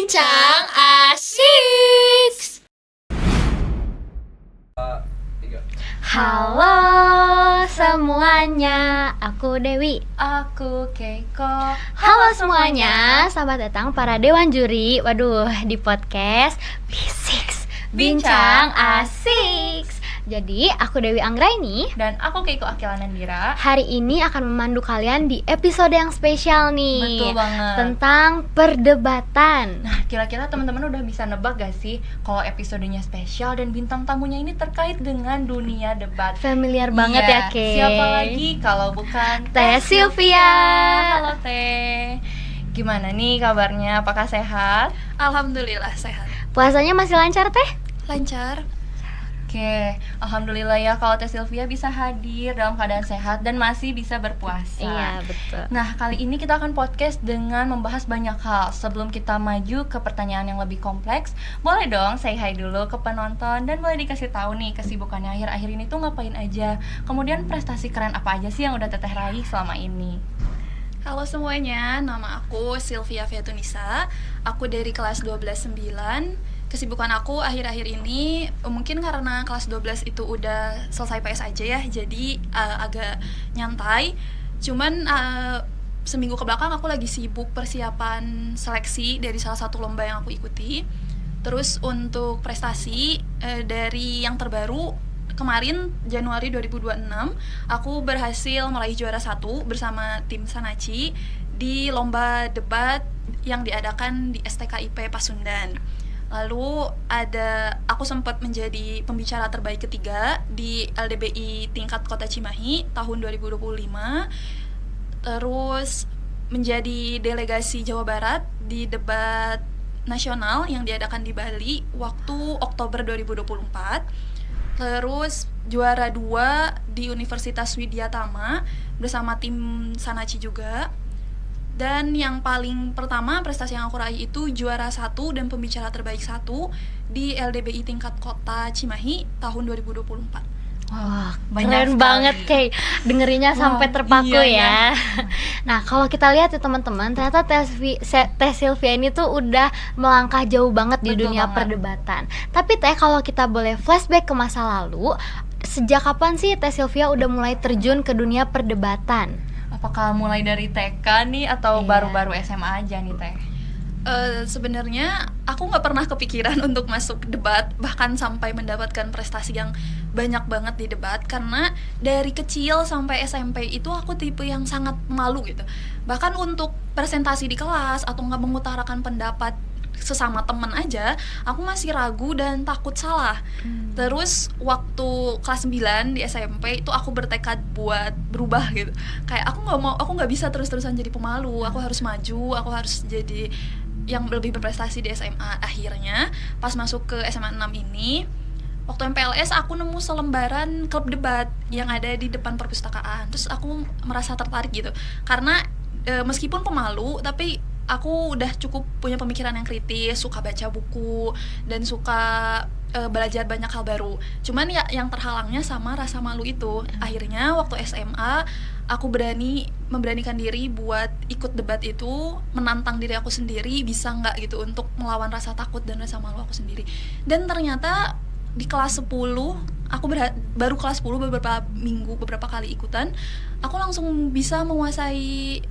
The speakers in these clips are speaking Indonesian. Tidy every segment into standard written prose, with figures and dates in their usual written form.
Bincang Asik. Halo semuanya, aku Dewi. Aku Keiko. Halo semuanya, selamat datang para dewan juri. Waduh, di podcast B6 Bincang Asik. Jadi, aku Dewi Anggraini Dan aku Keiko Akila Nandira. hari ini akan memandu kalian di episode yang spesial nih. Betul banget. Tentang perdebatan. Nah, kira-kira teman-teman udah bisa nebak gak sih kalau episodenya spesial dan bintang tamunya ini terkait dengan dunia debat? Familiar banget Iya, ya, Kay. Siapa lagi kalau bukan Teh Sylvia. Halo Teh. Gimana nih kabarnya? Apakah sehat? Alhamdulillah sehat. Puasanya masih lancar, Teh? Lancar. Oke, alhamdulillah ya kalau Teh Sylvia bisa hadir dalam keadaan sehat dan masih bisa berpuasa. Iya, betul. Nah, kali ini kita akan podcast dengan membahas banyak hal. Sebelum kita maju ke pertanyaan yang lebih kompleks, boleh dong say hi dulu ke penonton dan boleh dikasih tahu nih kesibukannya akhir-akhir ini tuh ngapain aja. Kemudian prestasi keren apa aja sih yang udah Teteh raih selama ini? Halo semuanya, nama aku Sylvia Fiatunisa. Aku dari kelas 12-9. Kesibukan aku akhir-akhir ini mungkin karena kelas 12 itu udah selesai PS aja ya, jadi agak nyantai. Cuman seminggu kebelakang aku lagi sibuk persiapan seleksi dari salah satu lomba yang aku ikuti. Terus untuk prestasi dari yang terbaru, kemarin Januari 2026 aku berhasil meraih juara 1 bersama tim Sanaci di lomba debat yang diadakan di STKIP Pasundan. Lalu aku sempat menjadi pembicara terbaik ketiga di LDBI tingkat Kota Cimahi tahun 2025. Terus menjadi delegasi Jawa Barat di debat nasional yang diadakan di Bali waktu Oktober 2024. Terus juara 2 di Universitas Widyatama bersama tim Sanaci juga. Dan yang paling pertama prestasi yang aku raih itu juara 1 dan pembicara terbaik 1 di LDBI tingkat Kota Cimahi tahun 2024. Wah, banyak keren sekali. banget kayak dengerinnya sampai terpaku iya, ya. Nah, kalau kita lihat ya teman-teman, ternyata Teh Sylvia ini tuh udah melangkah jauh banget di Betul dunia banget. perdebatan. Tapi Teh, kalau kita boleh flashback ke masa lalu, sejak kapan sih Teh Sylvia udah mulai terjun ke dunia perdebatan? Apakah mulai dari TK nih atau Iya. baru-baru SMA aja nih Teh? Sebenarnya aku nggak pernah kepikiran untuk masuk debat, bahkan sampai mendapatkan prestasi yang banyak banget di debat, karena dari kecil sampai SMP itu aku tipe yang sangat malu gitu. Bahkan untuk presentasi di kelas atau nggak mengutarakan pendapat sesama teman aja, aku masih ragu dan takut salah. Terus waktu kelas 9 di SMP itu aku bertekad buat berubah gitu. Kayak aku nggak bisa terus-terusan jadi pemalu. Aku harus maju, aku harus jadi yang lebih berprestasi di SMA. Akhirnya pas masuk ke SMA 6 ini, waktu MPLS aku nemu selembaran klub debat yang ada di depan perpustakaan. Terus aku merasa tertarik gitu. Karena meskipun pemalu, tapi aku udah cukup punya pemikiran yang kritis, suka baca buku, dan suka belajar banyak hal baru. Cuman ya yang terhalangnya sama rasa malu itu. Akhirnya waktu SMA aku memberanikan diri buat ikut debat itu, menantang diri aku sendiri bisa nggak gitu untuk melawan rasa takut dan rasa malu aku sendiri. Dan ternyata di kelas 10 aku baru kelas 10 beberapa kali ikutan, aku langsung bisa menguasai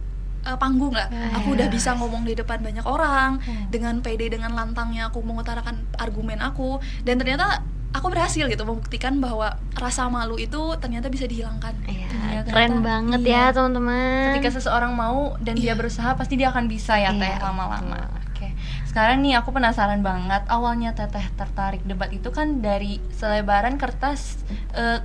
panggung lah. Aku udah bisa ngomong di depan banyak orang dengan pede, dengan lantangnya aku mengutarakan argumen aku, dan ternyata aku berhasil gitu membuktikan bahwa rasa malu itu ternyata bisa dihilangkan. Iya, ternyata. keren banget Iya. ya teman-teman. Ketika seseorang mau dan dia berusaha, pasti dia akan bisa ya Teh Iya, lama-lama. betul. Oke. Sekarang nih aku penasaran banget, awalnya Teteh tertarik debat itu kan dari selebaran kertas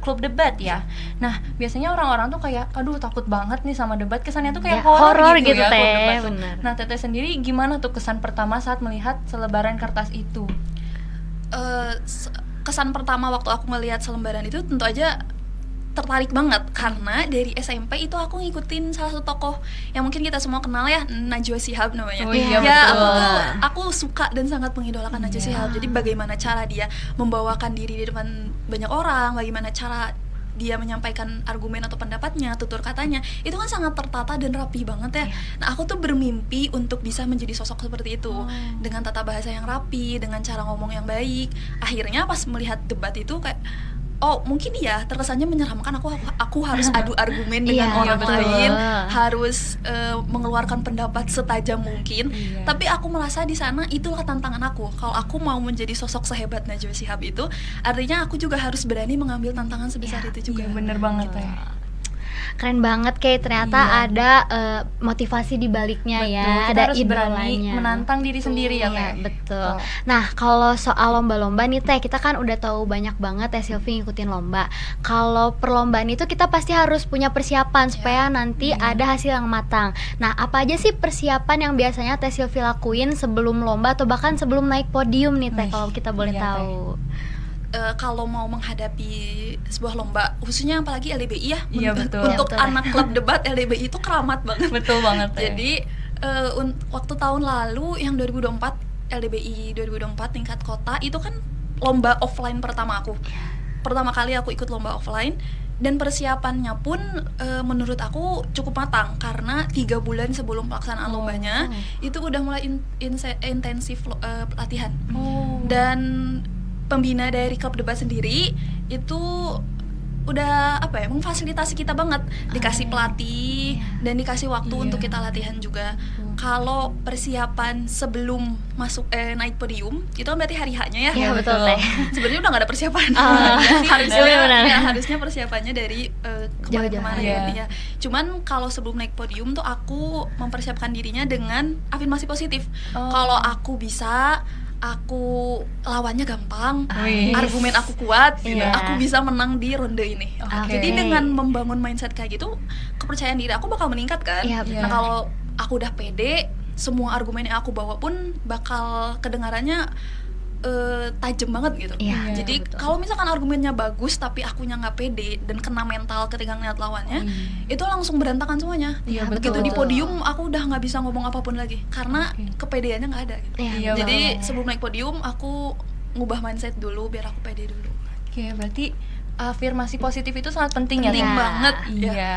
klub debat ya. Nah, biasanya orang-orang tuh kayak aduh takut banget nih sama debat, kesannya tuh kayak Ya, horor horor gitu gitu, ya, klub Teh, debat tuh. bener. Nah, Teteh sendiri gimana tuh kesan pertama saat melihat selebaran kertas itu? Kesan pertama waktu aku melihat selembaran itu tentu aja tertarik banget, karena dari SMP itu aku ngikutin salah satu tokoh yang mungkin kita semua kenal ya, Najwa Shihab namanya. Oh iya, ya, betul. aku suka dan sangat mengidolakan Najwa Iya. Shihab. Jadi bagaimana cara dia membawakan diri di depan banyak orang, bagaimana cara dia menyampaikan argumen atau pendapatnya, tutur katanya, itu kan sangat tertata dan rapi banget ya. Nah, aku tuh bermimpi untuk bisa menjadi sosok seperti itu, dengan tata bahasa yang rapi, dengan cara ngomong yang baik. Akhirnya pas melihat debat itu kayak, oh mungkin ya terkesannya menyeramkan, aku harus adu argumen dengan Iya, orang betul. lain, harus mengeluarkan pendapat setajam mungkin. Iya. Tapi aku merasa di sana itulah tantangan aku. Kalau aku mau menjadi sosok sehebat Najwa Shihab itu, artinya aku juga harus berani mengambil tantangan sebesar itu juga. Iya, bener banget Teh. Keren banget kayak ternyata Iya. ada motivasi di baliknya ya, Betul, kita ada harus berani idolanya. menantang diri sendiri ya Iya, Teh. betul. Betul. Nah, kalau soal lomba-lomba nih Teh, kita kan udah tahu banyak banget Teh Silvi ngikutin lomba. Kalau perlombaan itu kita pasti harus punya persiapan supaya nanti ada hasil yang matang. Nah, apa aja sih persiapan yang biasanya Teh Silvi lakuin sebelum lomba atau bahkan sebelum naik podium nih Teh, Wih, kalau kita boleh iya, Teh. tahu. Kalau mau menghadapi sebuah lomba, khususnya apalagi LDBI ya, Iya, betul. untuk Iya, betul. anak klub debat LDBI itu keramat banget. Betul banget Teh. Jadi waktu tahun lalu yang 2024 LDBI 2024 tingkat kota itu kan lomba offline pertama aku. Pertama kali aku ikut lomba offline, dan persiapannya pun menurut aku cukup matang karena 3 bulan sebelum pelaksanaan lombanya itu udah mulai intensif latihan. Dan pembina dari klub debat sendiri itu udah memfasilitasi kita banget, dikasih pelatih dan dikasih waktu untuk kita latihan juga. Kalau persiapan sebelum masuk naik podium itu kan berarti hari H-nya ya. Iya, betul Teh. Sebenarnya udah gak ada persiapan. benar. Harusnya persiapannya dari kemarin-kemarin Jauh-jauh. ya. Cuman kalau sebelum naik podium tuh aku mempersiapkan dirinya dengan afirmasi positif. Kalau aku bisa, aku lawannya gampang, Wih. argumen aku kuat, gitu. Iya. Aku bisa menang di ronde ini. Oke. Jadi dengan membangun mindset kayak gitu, kepercayaan diri aku bakal meningkat kan. Iya, Nah, kalau aku udah pede, semua argumen yang aku bawa pun bakal kedengarannya tajam banget gitu. Iya, Jadi betul. kalau misalkan argumennya bagus tapi akunya nggak pede dan kena mental ketika ngeliat lawannya, itu langsung berantakan semuanya. Iya, Begitu betul. di podium aku udah nggak bisa ngomong apapun lagi karena kepedeannya nggak ada gitu. Iya, Iya, Jadi betul. sebelum naik podium aku ngubah mindset dulu biar aku pede dulu. Oke, berarti afirmasi positif itu sangat penting, Penting ya Teh? banget. Iya.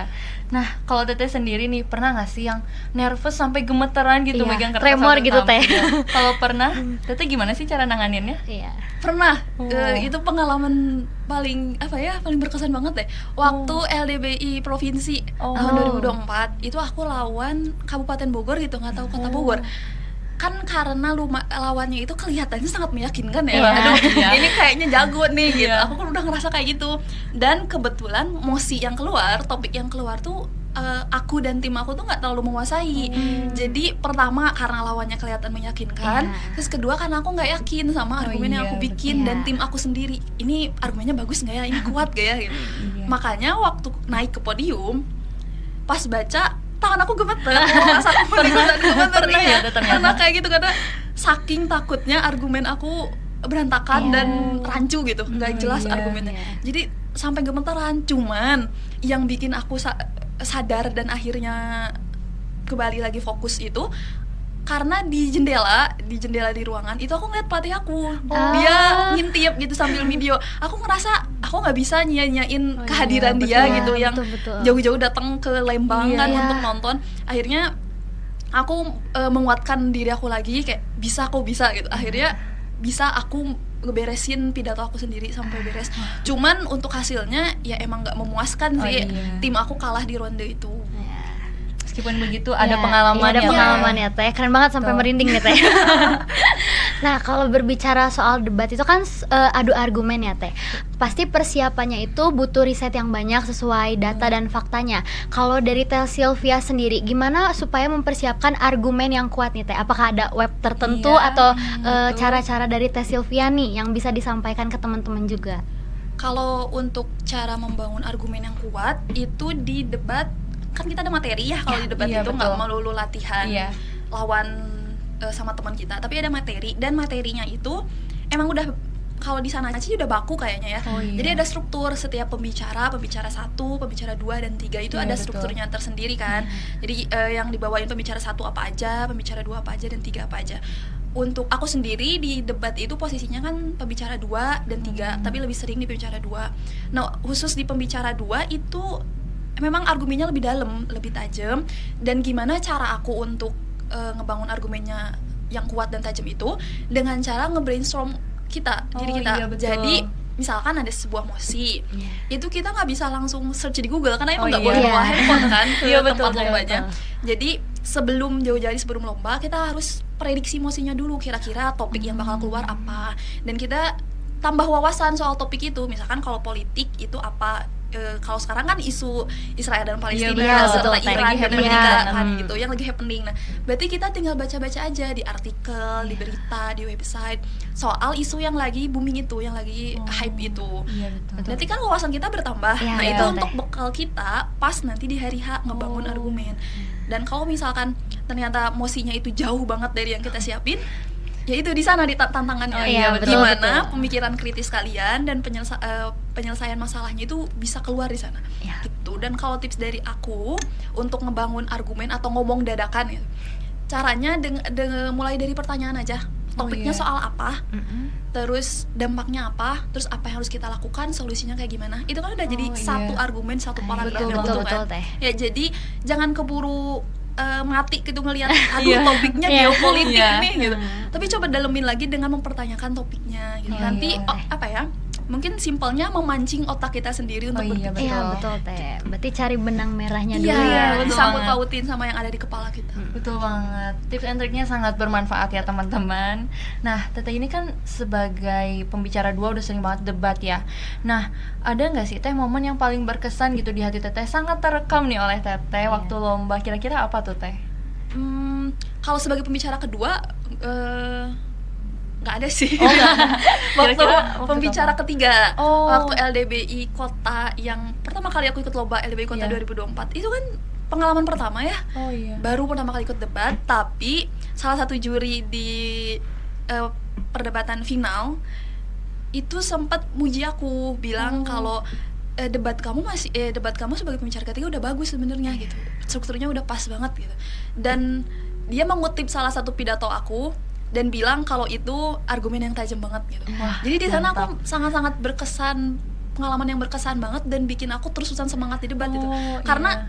Nah, kalau Teteh sendiri nih pernah nggak sih yang nervous sampai gemeteran gitu Iya, megang kertas tremor sampai gitu, Teh. tampil? Kalau pernah, Teteh gimana sih cara nanganinnya? Iya. Pernah. Oh. Itu pengalaman paling paling berkesan banget deh. Waktu LDBI provinsi tahun 2024 itu aku lawan Kabupaten Bogor gitu, nggak tahu kota Bogor. Kan karena lawannya itu kelihatannya sangat meyakinkan ya. Iya. Aduh, Iya. ini kayaknya jago nih gitu. Iya. Aku kan udah ngerasa kayak gitu. Dan kebetulan mosi yang keluar, topik yang keluar tuh aku dan tim aku tuh nggak terlalu menguasai. Jadi pertama karena lawannya kelihatan meyakinkan, Iya. terus kedua karena aku nggak yakin sama argumen yang aku iya, bikin betul. dan tim aku sendiri. Ini argumennya bagus nggak ya? Ini kuat gak ya? Gitu. Makanya waktu naik ke podium, pas baca tangan aku gemeter. Pas aku gemeter Pernah ya, iya. ternyata? Karena kayak gitu, karena saking takutnya argumen aku berantakan dan rancu gitu, nggak jelas iya, argumennya. Jadi sampai gemeteran. Cuman yang bikin aku sadar dan akhirnya kembali lagi fokus itu karena di jendela di ruangan itu aku ngeliat pelatih aku, dia ngintip gitu sambil video. Aku ngerasa aku nggak bisa nyanyain kehadiran dia betul. gitu, yang betul. jauh-jauh datang ke Lembang Iya. kan untuk nonton. Akhirnya aku menguatkan diri aku lagi, kayak bisa kok, bisa gitu. Akhirnya bisa aku ngeberesin pidato aku sendiri sampai beres. Cuman untuk hasilnya ya emang nggak memuaskan sih. iya. Tim aku kalah di ronde itu. Meskipun begitu ada Ya, pengalaman iya, ada ya, pengalaman ya Teh, keren banget sampai Betul. merinding nih Teh. Nah, kalau berbicara soal debat itu kan adu argumen ya Teh. Pasti persiapannya itu butuh riset yang banyak sesuai data dan faktanya. Kalau dari Teh Silvia sendiri, gimana supaya mempersiapkan argumen yang kuat nih Teh? Apakah ada web tertentu Iya, atau betul. cara-cara dari Teh Silvia nih yang bisa disampaikan ke teman-teman juga? Kalau untuk cara membangun argumen yang kuat itu di debat, kan kita ada materi ya. Kalau di debat iya, itu betul. nggak melulu latihan Iya. lawan sama teman kita, tapi ada materi, dan materinya itu emang udah, kalau di sana sih udah baku kayaknya ya. Oh, iya. Jadi ada struktur setiap pembicara 1, pembicara 2 dan 3 itu Iya, ada betul. strukturnya tersendiri kan. Jadi yang dibawain pembicara 1 apa aja, pembicara 2 apa aja, dan 3 apa aja. untuk aku sendiri di debat itu posisinya kan pembicara 2 dan 3, tapi lebih sering di pembicara 2. Nah, khusus di pembicara 2 itu memang argumennya lebih dalam, lebih tajam, dan gimana cara aku untuk ngebangun argumennya yang kuat dan tajam itu dengan cara nge-brainstorm diri kita. Iya, betul. Jadi misalkan ada sebuah mosi, itu kita nggak bisa langsung search di Google karena emang nggak iya. boleh Iya. bawa handphone kan ke Iya, betul, tempat betul, lombanya. betul. Jadi sebelum jauh-jauh sebelum lomba kita harus prediksi mosinya dulu, kira-kira topik yang bakal keluar apa, dan kita tambah wawasan soal topik itu. Misalkan kalau politik itu apa, kalau sekarang kan isu Israel dan Palestina Iya, serta betul, Iran lagi dan happening Amerika kan. kan gitu, yang lagi happening. Nah, berarti kita tinggal baca-baca aja di artikel, di berita, di website soal isu yang lagi booming itu, yang lagi hype itu. Iya, betul. Nanti kan wawasan kita bertambah. Iya, Nah, iya, itu betul. untuk bekal kita pas nanti di hari H ngebangun argumen. Dan kalau misalkan ternyata mosinya itu jauh banget dari yang kita siapin, ya itu di sana di tantangannya. Oh, iya, betul, Gimana betul. pemikiran kritis kalian dan penyelesaian masalahnya itu bisa keluar di sana. Iya. Gitu. Dan kalau tips dari aku untuk ngebangun argumen atau ngomong dadakan ya, caranya mulai dari pertanyaan aja. Topiknya iya. soal apa? Mm-mm. Terus dampaknya apa, terus apa yang harus kita lakukan, solusinya kayak gimana. Itu kan udah jadi iya. satu argumen, satu paragraf betul, yang betul, utuh kan. Teh. Ya jadi jangan keburu mati gitu ngelihat aduh Iya. topiknya Iya. geopolitik Iya. nih gitu. Tapi coba dalemin lagi dengan mempertanyakan topiknya gitu. Iya, Nanti iya. apa ya? Mungkin simpelnya memancing otak kita sendiri untuk iya, berpikir. Iya, Betul. betul Teh. Berarti cari benang merahnya dulu Iya, ya. betul disangkut banget. pautin sama yang ada di kepala kita. Betul banget. Tips and triknya sangat bermanfaat ya teman-teman. Nah, Teteh ini kan sebagai pembicara 2 udah sering banget debat ya. Nah, ada nggak sih Teh momen yang paling berkesan gitu di hati Teteh, sangat terekam nih oleh Teteh waktu lomba? Kira-kira apa tuh Teh? Kalau sebagai pembicara kedua nggak ada sih. Oh, nggak ada. Waktu Kira-kira waktu pembicara apa? ketiga, Oh. waktu LDBI Kota yang pertama kali aku ikut lomba LDBI Kota Iya. 2024, itu kan pengalaman pertama ya. Oh iya. Baru pertama kali ikut debat, tapi salah satu juri di perdebatan final itu sempat muji aku, bilang kalau debat kamu sebagai pembicara ketiga udah bagus sebenarnya gitu, strukturnya udah pas banget gitu. Dan dia mengutip salah satu pidato aku dan bilang kalau itu argumen yang tajam banget gitu. Wah, Jadi di sana mantap. aku sangat-sangat berkesan, pengalaman yang berkesan banget dan bikin aku terus-terusan semangat di debat gitu. Oh, Karena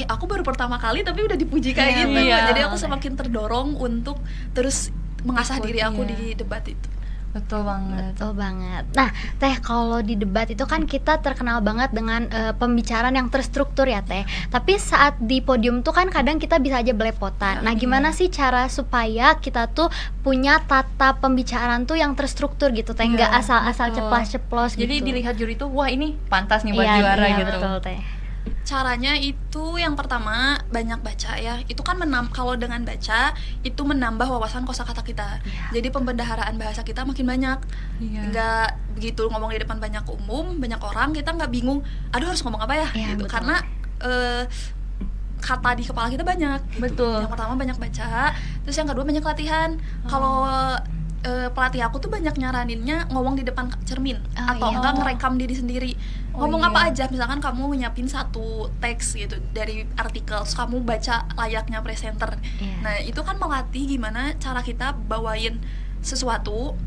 aku baru pertama kali tapi udah dipuji kayak Iya, gitu. iya. Jadi aku semakin terdorong untuk terus mengasah Ikut, diri aku iya. di debat itu. Betul banget. Betul banget. Nah, Teh, kalau di debat itu kan kita terkenal banget dengan pembicaraan yang terstruktur ya, Teh. Tapi saat di podium tuh kan kadang kita bisa aja belepotan. Nah, gimana sih cara supaya kita tuh punya tata pembicaraan tuh yang terstruktur gitu, Teh? Nggak Iya, asal-asal betul. ceplas-ceplos gitu. Jadi dilihat juri tuh, wah ini pantas nih buat Iya, juara iya, gitu. betul, Teh. Caranya itu yang pertama banyak baca ya. Itu kan kalau dengan baca itu menambah wawasan kosakata kita. Jadi pembendaharaan bahasa kita makin banyak. Iya. Nggak begitu ngomong di depan banyak banyak orang, kita nggak bingung, aduh harus ngomong apa ya Iya, gitu. betul. Karena kata di kepala kita banyak gitu. Betul. Yang pertama banyak baca, terus yang kedua banyak latihan. Kalau pelatih aku tuh banyak nyaraninnya ngomong di depan cermin atau iya. enggak ngerekam diri sendiri. Oh, Ngomong iya. apa aja, misalkan kamu nyiapin satu teks gitu dari artikel, terus kamu baca layaknya presenter. Iya. Nah, itu kan melatih gimana cara kita bawain sesuatu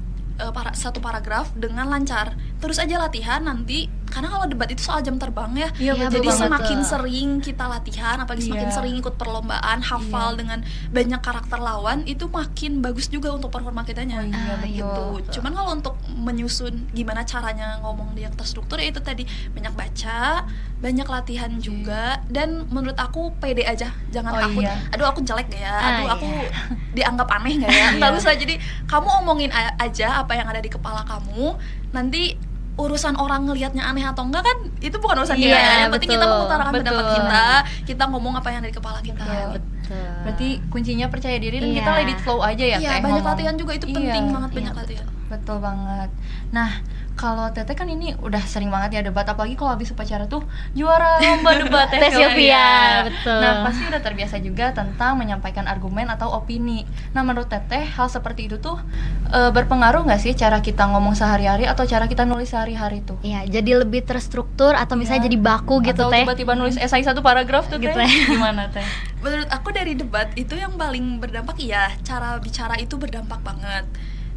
satu paragraf dengan lancar. Terus aja latihan nanti, karena kalau debat itu soal jam terbang ya. Iya, betul Jadi banget. semakin sering kita latihan, apalagi semakin Iya. sering ikut perlombaan, hafal dengan banyak karakter lawan, itu makin bagus juga untuk performa kitanya. Oh, iya, gitu. betul. Cuman kalau untuk menyusun gimana caranya ngomong yang terstruktur, ya itu tadi banyak baca, banyak latihan juga, dan menurut aku pede aja, jangan Oh, takut. iya. Aduh aku jelek gak ya? Aduh Ah, aku iya. dianggap aneh gak ya? Nggak Iya. usah. Jadi kamu omongin aja apa yang ada di kepala kamu. Nanti urusan orang ngelihatnya aneh atau enggak kan itu bukan urusan Iya, kita ya. Yang penting kita betul. mengutarakan pendapat Betul. kita ngomong apa yang ada di kepala kita. Iya, betul. Berarti kuncinya percaya diri dan Iya. kita let it flow aja ya, Iya, Teh. banyak ngomong. latihan juga itu penting Iya. banget, banyak Iya, latihan. Betul banget. Nah, kalau Teteh kan ini udah sering banget ya debat, apalagi kalau habis upacara tuh juara lomba debat Teh Sylvia, betul. Nah, pasti udah terbiasa juga tentang menyampaikan argumen atau opini. Nah, menurut Teteh hal seperti itu tuh berpengaruh nggak sih cara kita ngomong sehari-hari atau cara kita nulis sehari-hari tuh? Iya, jadi lebih terstruktur luntur atau misalnya Iya. jadi baku gitu Atau teh. tiba-tiba nulis esai 1 paragraf tuh Gitu teh. ya. Gimana teh? Menurut aku dari debat itu yang paling berdampak, ya cara bicara itu berdampak banget,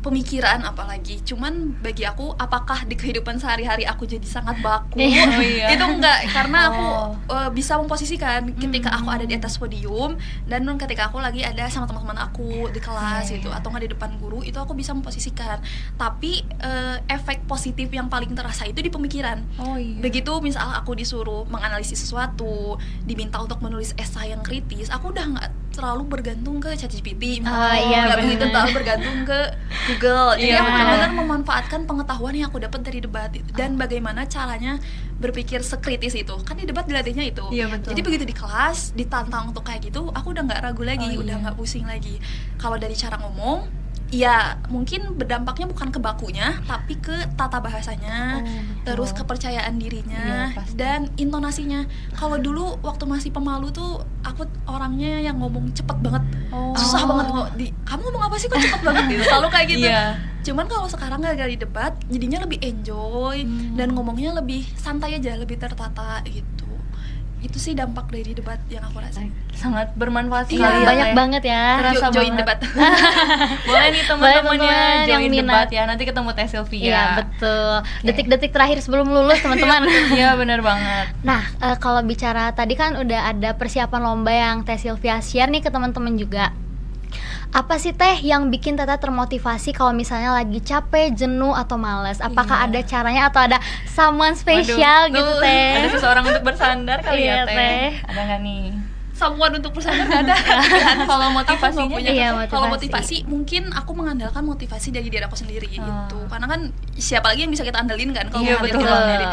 pemikiran apalagi. Cuman bagi aku, apakah di kehidupan sehari-hari aku jadi sangat baku? Iya. Oh, iya. Itu enggak, karena aku Oh. bisa memposisikan ketika aku ada di Hmm. atas podium dan ketika aku lagi ada sama teman-teman aku di kelas Iya, gitu, iya. atau nggak di depan guru, itu aku bisa memposisikan. Tapi efek positif yang paling terasa itu di pemikiran. Oh iya. Begitu misal aku disuruh menganalisis sesuatu, diminta untuk menulis esai yang kritis, aku udah nggak terlalu bergantung ke ChatGPT, Oh, iya, nggak bener. begitu terlalu bergantung ke Google. Jadi Iya, aku bener. benar-benar memanfaatkan pengetahuan yang aku dapat dari debat itu, dan bagaimana caranya berpikir sekritis itu. Kan di debat dilatihnya itu. Iya, betul. Jadi begitu di kelas ditantang untuk kayak gitu, aku udah nggak ragu lagi, Oh, udah iya. nggak pusing lagi. Kalau dari cara ngomong, ya mungkin berdampaknya bukan ke bakunya, tapi ke tata bahasanya, Oh, betul. terus kepercayaan dirinya, Iya, pasti. dan intonasinya. Kalau dulu waktu masih pemalu tuh aku orangnya yang ngomong cepet banget, Oh. susah banget kamu ngomong apa sih kok cepet banget gitu, selalu kayak gitu. Iya. Cuman kalau sekarang gara-gara di debat jadinya lebih enjoy dan ngomongnya lebih santai aja, lebih tertata gitu. Itu sih dampak dari debat yang aku rasain. Sangat bermanfaat Iya, sekali ya, Banyak Teh. banget ya. Terasa Join banget. debat. Boleh nih teman-temannya teman-teman yang join minat. debat ya. Nanti ketemu Teh Sylvia. Iya, betul. Detik-detik terakhir sebelum lulus, teman-teman. Iya, benar banget. Nah, kalau bicara tadi kan udah ada persiapan lomba yang Teh Sylvia share nih ke teman-teman juga. Apa sih Teh yang bikin Teteh termotivasi kalau misalnya lagi capek, jenuh atau males? Apakah Iya. ada caranya atau ada someone spesial Waduh, gitu tuh, Teh? Ada seseorang untuk bersandar kali Iya, ya Teh. Teh. Ada nggak nih? Someone untuk bersandar nggak ada. Kalau Aku motivasinya nggak punya. Iya, Kalau motivasi. motivasi mungkin aku mengandalkan motivasi dari diri aku sendiri Oh. gitu. Karena kan siapa lagi yang bisa kita andelin kan kalau Iya, mengandalkan betul. diri sendiri.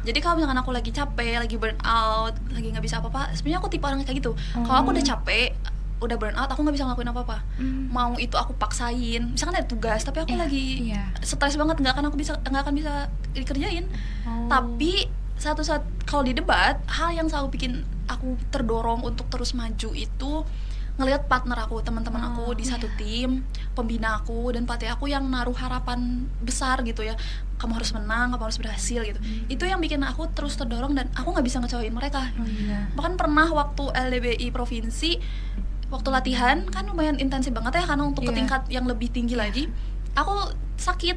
Jadi kalau misalkan aku lagi capek, lagi burn out, lagi nggak bisa apa-apa, sebenarnya aku tipe orang kayak gitu. Kalau aku udah capek, udah burn out, aku nggak bisa ngelakuin apa-apa. Mau itu aku paksain, misalkan ada tugas tapi aku lagi Iya. stres banget, nggak akan bisa dikerjain. Oh. Tapi satu saat kalau di debat, hal yang selalu bikin aku terdorong untuk terus maju itu ngelihat partner aku, teman-teman aku di satu tim, pembina aku dan pelatih aku yang naruh harapan besar gitu ya. Kamu harus menang, kamu harus berhasil gitu. Itu yang bikin aku terus terdorong dan aku nggak bisa ngecewain mereka. Oh iya. Bahkan pernah waktu LDBI provinsi, waktu latihan kan lumayan intensif banget ya, karena untuk ke Iya. tingkat yang lebih tinggi lagi, aku sakit,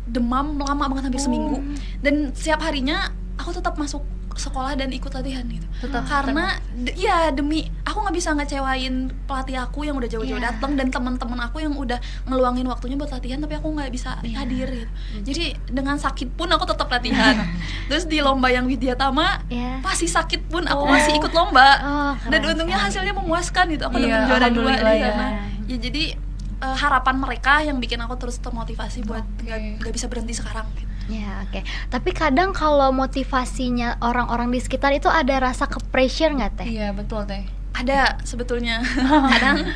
demam lama banget, hampir seminggu, dan setiap harinya aku tetap masuk sekolah dan ikut latihan gitu. Tetap Karena ya demi aku nggak bisa ngecewain pelatih aku yang udah jauh-jauh Iya. datang dan teman-teman aku yang udah ngeluangin waktunya buat latihan, tapi aku nggak bisa hadir gitu. Jadi dengan sakit pun aku tetap latihan. Terus di lomba yang Widyatama Iya. masih sakit pun aku masih ikut lomba. Oh, Dan keren untungnya sekali. hasilnya memuaskan gitu. Aku Iya, dapat juara 2 alhamdulillah di ya. sana. Ya jadi harapan mereka yang bikin aku terus termotivasi buat Oke. nggak bisa berhenti sekarang gitu. Ya, oke. Tapi kadang kalau motivasinya orang-orang di sekitar itu ada rasa ke pressure nggak Teh? Iya, betul Teh. Ada sebetulnya. Kadang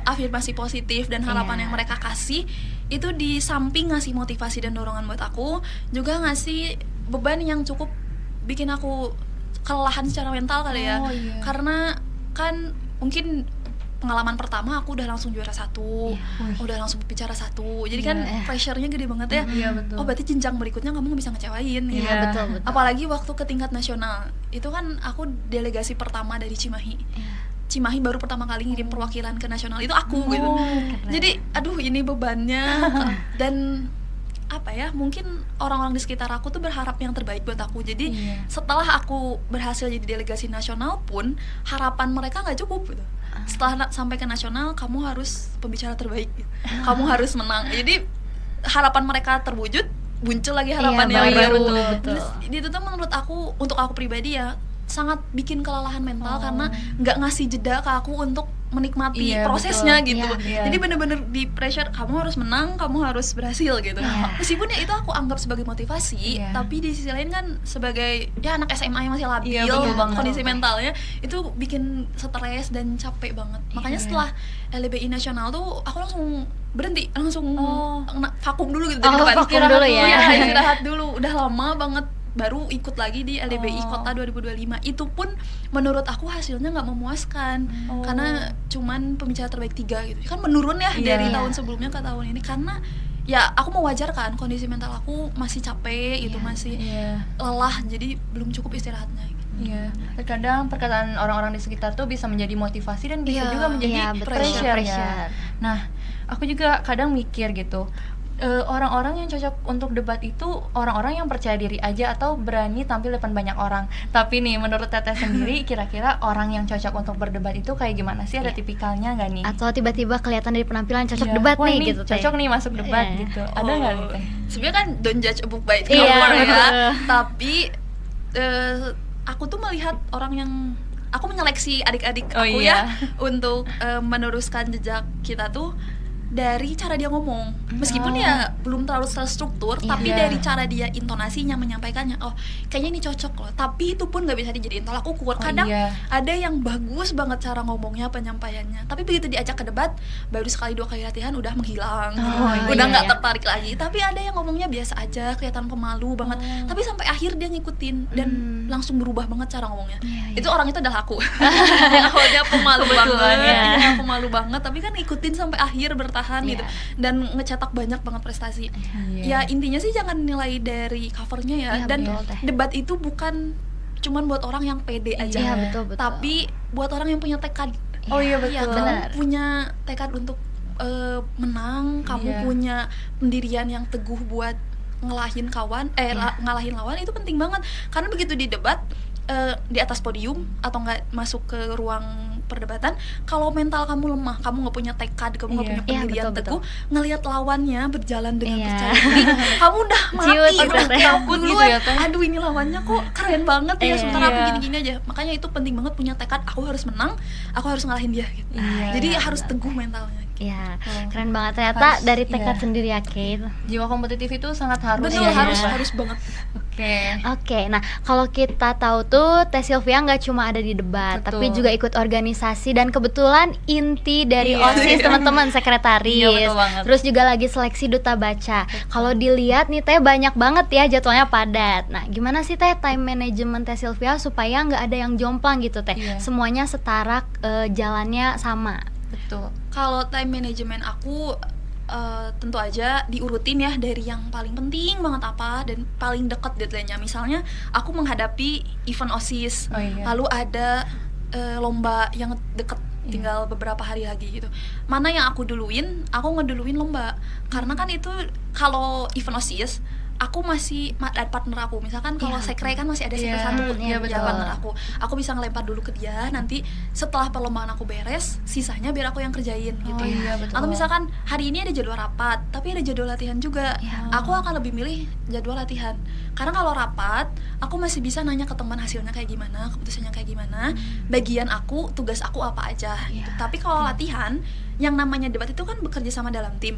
afirmasi positif dan harapan Iya. yang mereka kasih itu di samping ngasih motivasi dan dorongan buat aku, juga ngasih beban yang cukup bikin aku kelelahan secara mental kali ya. Oh, iya. Karena kan mungkin pengalaman pertama aku udah langsung juara 1, Iya. udah langsung bicara 1, jadi kan Iya. pressure-nya gede banget ya. Iya, betul. Oh berarti jenjang berikutnya kamu nggak bisa ngecewain Iya, gitu. betul, betul. Apalagi waktu ke tingkat nasional, itu kan aku delegasi pertama dari Cimahi. Iya. Cimahi baru pertama kali ngirim perwakilan ke nasional, itu aku gitu. keren. Jadi aduh ini bebannya. Dan apa ya, mungkin orang-orang di sekitar aku tuh berharap yang terbaik buat aku. Jadi Iya. setelah aku berhasil jadi delegasi nasional pun harapan mereka nggak cukup gitu. Setelah sampai ke nasional, kamu harus pembicara terbaik gitu. Kamu harus menang. Jadi harapan mereka terwujud, muncul lagi harapan Iya, yang baru, baru. betul. Terus itu tuh menurut aku, untuk aku pribadi ya, sangat bikin kelelahan mental Oh. karena nggak ngasih jeda ke aku untuk menikmati Iya, prosesnya betul. gitu. Iya. Jadi bener-bener di pressure, kamu harus menang, kamu harus berhasil gitu. Iya. Meskipun ya itu aku anggap sebagai motivasi, Iya. tapi di sisi lain kan sebagai ya anak SMA yang masih labil, Iya, betul banget. kondisi mentalnya itu bikin stres dan capek banget. Makanya Iya. setelah LBI nasional tuh aku langsung berhenti, langsung Oh. vakum dulu gitu Oh, dari depan. vakum dulu ya. Iya, istirahat dulu. Udah lama banget baru ikut lagi di LDBI Oh. Kota 2025. Itu pun menurut aku hasilnya nggak memuaskan. Oh. Karena cuman pembicara terbaik 3 gitu. Kan menurun ya Iya. dari tahun sebelumnya ke tahun ini, karena ya aku mewajarkan kondisi mental aku masih capek gitu, masih Iya. lelah, jadi belum cukup istirahatnya gitu. Iya, terkadang perkataan orang-orang di sekitar tuh bisa menjadi motivasi dan bisa Iya, juga menjadi iya, betul. pressure, Pressure. ya. Nah, aku juga kadang mikir gitu, orang-orang yang cocok untuk debat itu orang-orang yang percaya diri aja atau berani tampil depan banyak orang. Tapi nih, menurut Teteh sendiri, kira-kira orang yang cocok untuk berdebat itu kayak gimana sih? Ada Iya. tipikalnya nggak nih? Atau tiba-tiba kelihatan dari penampilan cocok Iya. debat Wah, nih ini gitu Teh. cocok nih masuk debat Iya. gitu. Ada nggak nih Teh? Sebenarnya kan don't judge a book by its Iya, cover ya, betul. tapi aku tuh melihat orang yang aku menyeleksi adik-adik Oh, aku iya. ya untuk meneruskan jejak kita tuh dari cara dia ngomong, meskipun Oh. ya belum terlalu terstruktur, tapi Iya. dari cara dia intonasinya menyampaikannya, oh kayaknya ini cocok loh. Tapi itu pun nggak bisa dijadiin tolak ukur. Kadang iya. ada yang bagus banget cara ngomongnya, penyampaiannya, tapi begitu diajak ke debat, baru sekali 2 kali latihan udah menghilang, Oh, udah iya, nggak iya. tertarik lagi. Tapi ada yang ngomongnya biasa aja, kelihatan pemalu banget, Oh. tapi sampai akhir dia ngikutin dan langsung berubah banget cara ngomongnya. Iya, Itu orang itu adalah aku. Yang awalnya pemalu Kebetulan, banget, ya. yang pemalu banget, tapi kan ngikutin sampai akhir, bertahan Iya. gitu, dan ngecetak banyak banget prestasi. Iya. Ya intinya sih jangan nilai dari covernya ya. Iya, Dan betul, Teh. debat itu bukan cuman buat orang yang pede aja, Iya, betul. tapi buat orang yang punya tekad. Oh iya, betul. kamu benar. punya tekad untuk menang, kamu Iya. punya pendirian yang teguh buat ngalahin kawan, ngalahin lawan, itu penting banget. Karena begitu di debat, di atas podium atau nggak masuk ke ruang perdebatan, kalau mental kamu lemah, kamu nggak punya tekad, kamu nggak Iya. punya Iya, pendirian betul, teguh, ngelihat lawannya berjalan dengan Iya. percaya diri, kamu udah mati, Ciut, udah bener. takut Gitu duluan. ya, Teh? Aduh, ini lawannya kok keren banget ya, Iya. sementara aku Iya. gini-gini aja. Makanya itu penting banget punya tekad, aku harus menang, aku harus ngalahin dia gitu. Iya, Jadi iya, harus benar. teguh mentalnya. Iya, Oh. keren banget ternyata Harus, dari tekad iya. sendiri ya Kate. Jiwa kompetitif itu sangat harus. Betul, ya. harus banget. Oke. Oke, nah kalau kita tahu tuh Teh Sylvia nggak cuma ada di debat, Betul. tapi juga ikut organisasi dan kebetulan inti dari Iya. OSIS teman-teman, sekretaris. Iya, betul banget. Terus juga lagi seleksi duta baca. Kalau dilihat nih Teh banyak banget ya jadwalnya padat. Nah, gimana sih Teh time management Teh Sylvia supaya nggak ada yang jomplang gitu Teh? Iya. Semuanya setara, jalannya sama. Betul. Kalau time management aku tentu aja diurutin ya dari yang paling penting banget apa dan paling dekat deadline-nya. Misalnya aku menghadapi event OSIS, Oh, iya. lalu ada lomba yang deket, Iya. tinggal beberapa hari lagi gitu. Mana yang aku duluin? Aku ngeduluin lomba. Karena kan itu kalau event OSIS aku masih ada partner aku. Misalkan kalau Iya, sekre kan masih ada sekre Iya, satu, iya, ya betul. partner aku bisa ngelempar dulu ke dia. Nanti setelah perlombaan aku beres, sisanya biar aku yang kerjain gitu. Oh, iya, betul. Atau misalkan hari ini ada jadwal rapat, tapi ada jadwal latihan juga. Iya. Aku akan lebih milih jadwal latihan. Karena kalau rapat, aku masih bisa nanya ke teman hasilnya kayak gimana, keputusannya kayak gimana, bagian aku, tugas aku apa aja gitu. Iya. Tapi kalau latihan, yang namanya debat itu kan bekerja sama dalam tim.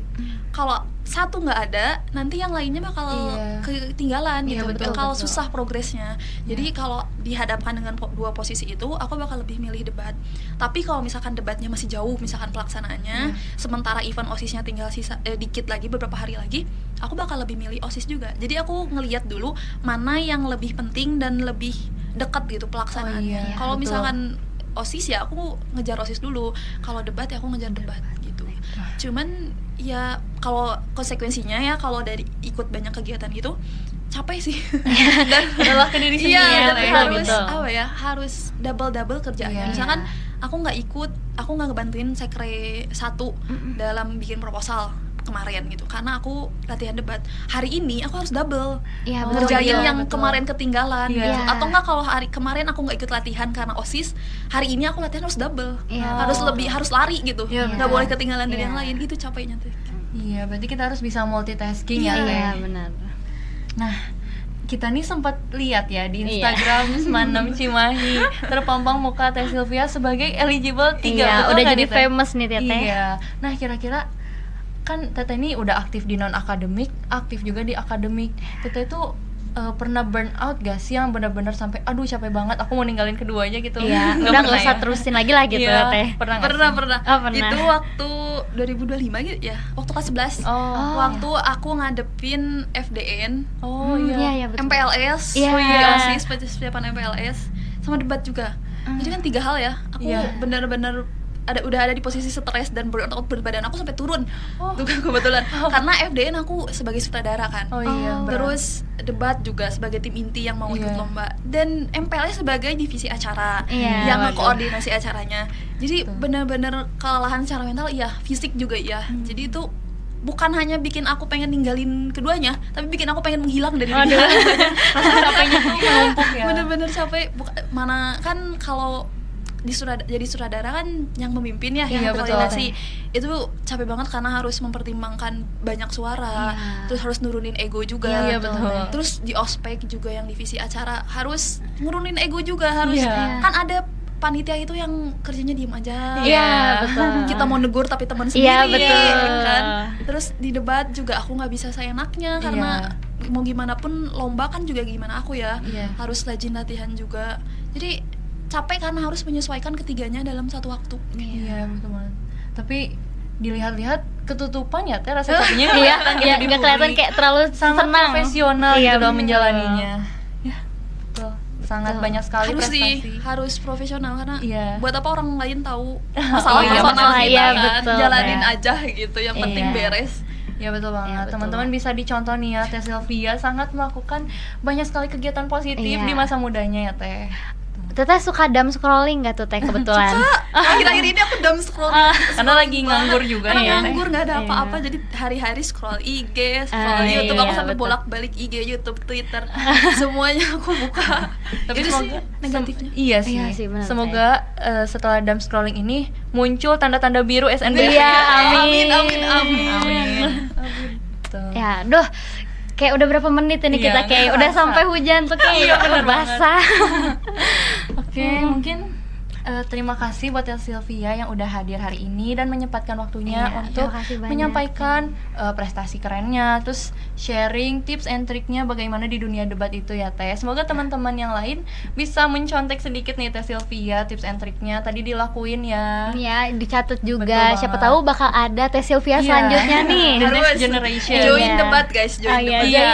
Kalau satu nggak ada, nanti yang lainnya bakal Iya. ketinggalan Iya, gitu, betul, bakal betul. susah progresnya. Jadi kalau dihadapkan dengan dua posisi itu, aku bakal lebih milih debat. Tapi kalau misalkan debatnya masih jauh, misalkan pelaksanaannya, sementara event OSISnya tinggal sisa dikit lagi, beberapa hari lagi, aku bakal lebih milih OSIS juga. Jadi aku ngelihat dulu mana yang lebih penting dan lebih dekat gitu pelaksanaannya. Oh, iya, Kalau betul. misalkan OSIS ya aku ngejar OSIS dulu, kalau debat ya aku ngejar debat gitu. Cuman ya kalau konsekuensinya ya kalau dari ikut banyak kegiatan gitu capek sih. Dan Lelah ke diri sendiri. iya, ya, dan betul, harus betul. apa ya, harus double kerjaannya. Iya. Misalkan aku nggak ikut, aku nggak ngebantuin sekre 1 dalam bikin proposal kemarin gitu, karena aku latihan debat. Hari ini aku harus double Iya, Oh, betul. ngerjain iya, yang betul. kemarin ketinggalan Iya. gitu. Atau enggak kalau hari kemarin aku nggak ikut latihan karena OSIS, hari ini aku latihan harus double, Iya. harus lebih, harus lari gitu, Iya, nggak betul. boleh ketinggalan dari Iya. yang lain. Itu capeknya tuh. Iya, berarti kita harus bisa multitasking Iya. ya, Teh. Iya, benar. Nah, kita nih sempat lihat ya di Iya. Instagram Semanam Cimahi terpampang muka Teh Sylvia sebagai eligible 3. Iya, betul udah nggak jadi nih, Teh? famous nih Teh. Iya. Nah, kira-kira kan Teteh ini udah aktif di non akademik, aktif juga di akademik. Teteh itu pernah burn out gak sih yang benar-benar sampai aduh capek banget, aku mau ninggalin keduanya gitu? Iya, Nggak udah pernah nggak usah ya? terusin lagi lah gitu Iya, Teh. Pernah nggak Pernah, sih? pernah. Oh, pernah. Itu waktu 2025 gitu ya, waktu kelas 11. Oh. Waktu aku ngadepin FDN, Oh Iya, iya. iya, betul. MPLS, Iya. OSIS, persiapan MPLS, sama debat juga. Jadi kan 3 hal ya. Aku Iya. benar-benar udah ada di posisi stres dan burnout, berat badan aku sampai turun. Oh. Tuh kan kebetulan. Karena FDN aku sebagai sutradara kan. Oh iya, berat. Terus debat juga sebagai tim inti yang mau ikut Iya. lomba, dan MPLS sebagai divisi acara Iya, yang waduh. ngekoordinasi acaranya. Jadi Betul. benar-benar kelelahan secara mental, iya, fisik juga iya. Jadi itu bukan hanya bikin aku pengen ninggalin keduanya, tapi bikin aku pengen menghilang dari dunia. Rasa capeknya tuh menumpuk ya. Bener-bener capek. Mana kan kalau jadi sutradara kan yang memimpin ya, Iya, yang betul. koordinasi itu capek banget karena harus mempertimbangkan banyak suara, Iya. terus harus nurunin ego juga. Iya, betul. Terus di ospek juga yang divisi acara harus nurunin ego juga, harus Iya. kan ada panitia itu yang kerjanya diem aja. Iya, betul. Kita mau negur tapi teman sendiri, Iya, betul. kan. Terus di debat juga aku nggak bisa seenaknya karena mau gimana pun lomba kan juga gimana aku ya, Iya. harus rajin latihan juga. Jadi capek karena harus menyesuaikan ketiganya dalam satu waktu. Iya, betul banget. Tapi dilihat-lihat ketutupan ya teh rasa capeknya Iya, kelihatan gitu iya, di nggak kelihatan publik. kayak terlalu sangat senang. profesional Iya, gitu dalam betul. menjalaninya. Ya, betul. Sangat Betul. banyak sekali Harus prestasi. harus profesional karena Iya. buat apa orang lain tahu iya, masalah personal masalah, kita iya, kan. betul. Jalanin Iya. aja gitu, yang penting Iya. beres. Ya betul banget. betul. Teman-teman bisa dicontoh nih ya, Teh Sylvia sangat melakukan banyak sekali kegiatan positif Iya. di masa mudanya ya Teh. Teteh suka dumb scrolling gak tuh Teh kebetulan? Akhir-akhir ini aku dumb scrolling. Karena lagi nganggur juga Karena ya, Teh. nganggur nggak ada Iya. apa-apa, jadi hari-hari scroll IG, scroll Ah, YouTube. Aku iya, sampai betul. bolak-balik IG, YouTube, Twitter, semuanya aku buka. Tapi Itu semoga sih negatifnya. Iya sih. Iya sih, benar, Semoga setelah dumb scrolling ini muncul tanda-tanda biru SNBP. Iya, Amin, amin. amin, amin. Amin. Tuh. Ya, duh, kayak udah berapa menit ini Iya, kita kayak nggak udah kerasa. sampai hujan tuh kayak Iya, bener basah. Oke, mungkin terima kasih buat Teh Sylvia yang udah hadir hari ini dan menyempatkan waktunya Iya, untuk terima kasih banyak. menyampaikan prestasi kerennya, terus sharing tips and triknya bagaimana di dunia debat itu ya Teh. Semoga teman-teman yang lain bisa mencontek sedikit nih Teh Sylvia tips and triknya tadi dilakuin ya. Ya, dicatat Betul juga. banget. Siapa tahu bakal ada Teh Sylvia Iya. selanjutnya nih. The next Harus generation. join Iya. debat guys, join Ah, iya, debat. Iya,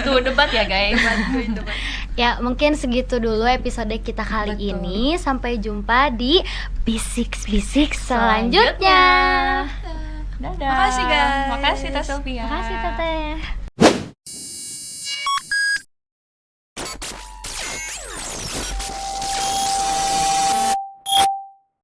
tuh debat ya guys. Join debat. Ya, mungkin segitu dulu episode kita kali Betul. ini. Sampai jumpa di bisik-bisik selanjutnya. Dadah. Makasih, guys. Makasih Teh Sylvia. Makasih Teteh.